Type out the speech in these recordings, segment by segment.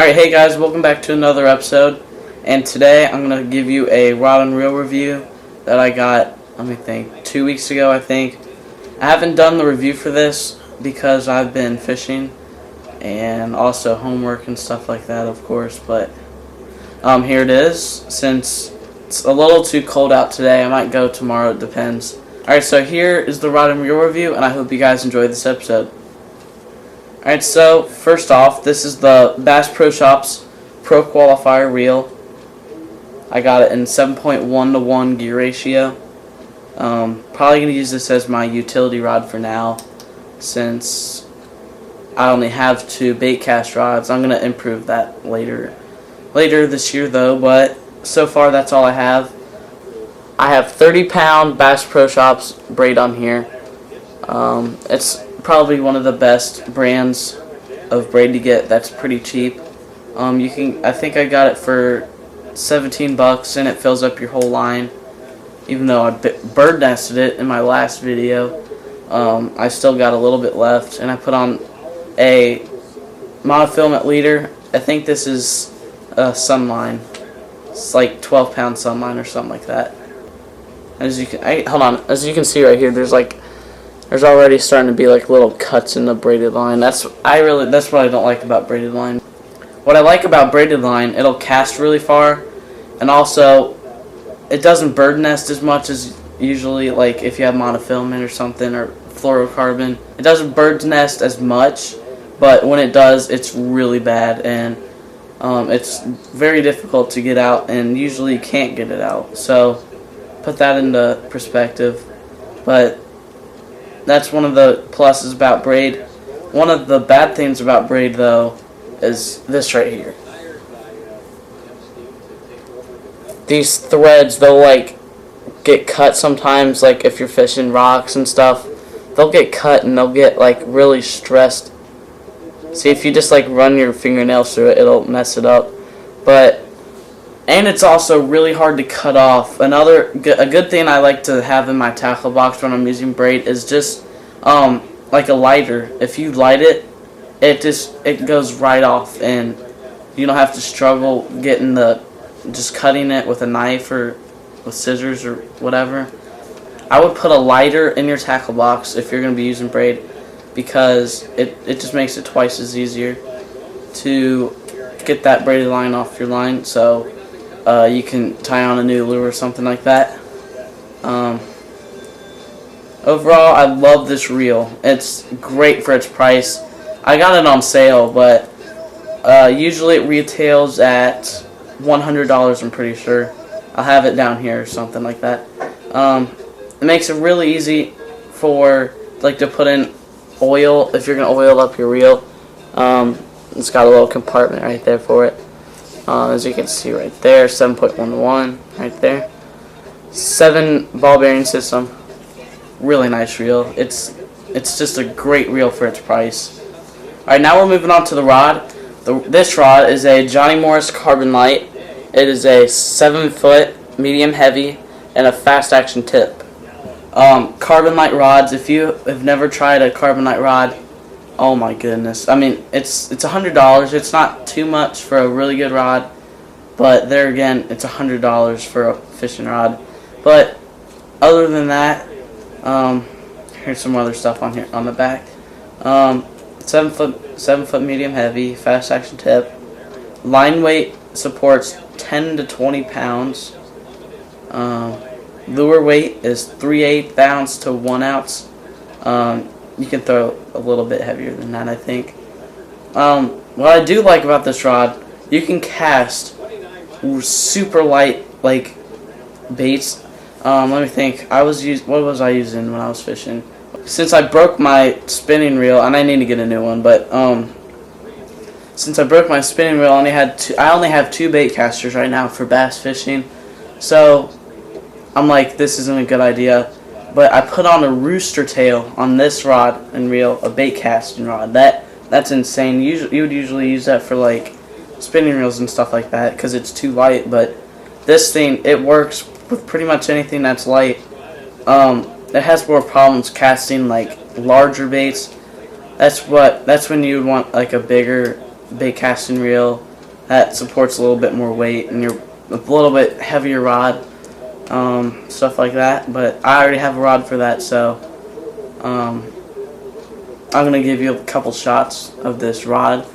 Alright, hey guys, welcome back to another episode. And today I'm going to give you a rod and reel review that I got, 2 weeks ago, I think. I haven't done the review for this because I've been fishing and also homework and stuff like that, of course. But here it is. Since it's a little too cold out today, I might go tomorrow, it depends. Alright, so here is the rod and reel review, and I hope you guys enjoyed this episode. Alright, so first off, this is the Bass Pro Shops Pro Qualifier reel. I got it in 7.1:1 gear ratio. Probably going to use this as my utility rod for now, since I only have 2 bait cast rods. I'm going to improve that later this year though, but so far that's all I have. I have 30-pound Bass Pro Shops braid on here. It's probably one of the best brands of braid to get that's pretty cheap. I think I got it for $17 and it fills up your whole line. Even though I bird nested it in my last video, I still got a little bit left, and I put on a monofilament leader. I think this is a Sunline. It's like 12-pound Sunline or something like that. As you can see right here, there's already starting to be like little cuts in the braided line. That's what I don't like about braided line. What I like about braided line, it'll cast really far, and also it doesn't bird nest as much as usually, like if you have monofilament or something, or fluorocarbon. It doesn't bird nest as much, but when it does, it's really bad, and it's very difficult to get out, and usually you can't get it out. So put that into perspective. But that's one of the pluses about braid. One of the bad things about braid, though, is this right here. These threads, they'll like get cut sometimes, like if you're fishing rocks and stuff. They'll get cut and they'll get like really stressed. See, if you just like run your fingernails through it, it'll mess it up. And it's also really hard to cut off. A good thing I like to have in my tackle box when I'm using braid is just like a lighter. If you light it, it goes right off, and you don't have to struggle just cutting it with a knife or with scissors or whatever. I would put a lighter in your tackle box if you're going to be using braid, because it just makes it twice as easier to get that braided line off your line, so you can tie on a new lure or something like that. Overall, I love this reel. It's great for its price. I got it on sale, but usually it retails at $100, I'm pretty sure. I'll have it down here or something like that. It makes it really easy to put in oil if you're going to oil up your reel. It's got a little compartment right there for it. As you can see right there, 7.11 right there. 7 ball bearing system. Really nice reel. It's just a great reel for its price. Alright, now we're moving on to the rod. This rod is a Johnny Morris Carbon Light. It is a 7-foot medium heavy and a fast action tip. Carbon Light rods, if you have never tried a Carbon Light rod, oh my goodness. I mean, it's $100. It's not too much for a really good rod, but there again, it's $100 for a fishing rod. But other than that, here's some other stuff on here on the back. 7 foot medium heavy, fast action tip. Line weight supports 10 to 20 pounds. Lure weight is 3/8 ounce to 1 ounce. You can throw a little bit heavier than that, I think. What I do like about this rod, you can cast super light like baits. Let me think. What was I using when I was fishing? Since I broke my spinning reel, and I need to get a new one, but since I broke my spinning reel, I only have 2 bait casters right now for bass fishing. So I'm like, this isn't a good idea. But I put on a rooster tail on this rod and reel, a bait casting rod. That's insane. You would usually use that for like spinning reels and stuff like that because it's too light. But this thing, it works with pretty much anything that's light. It has more problems casting like larger baits. That's when you would want like a bigger bait casting reel that supports a little bit more weight and you're a little bit heavier rod, stuff like that. But I already have a rod for that, so I'm going to give you a couple shots of this rod.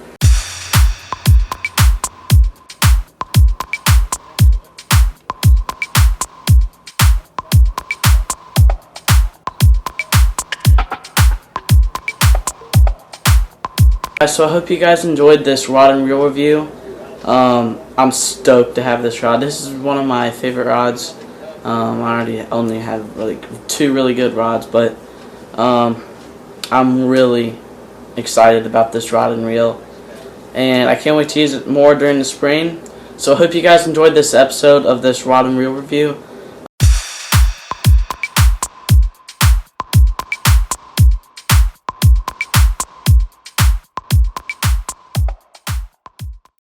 So I hope you guys enjoyed this rod and reel review. I'm stoked to have this rod. This is one of my favorite rods. I already only have two really good rods, but I'm really excited about this rod and reel, and I can't wait to use it more during the spring. So I hope you guys enjoyed this episode of this rod and reel review.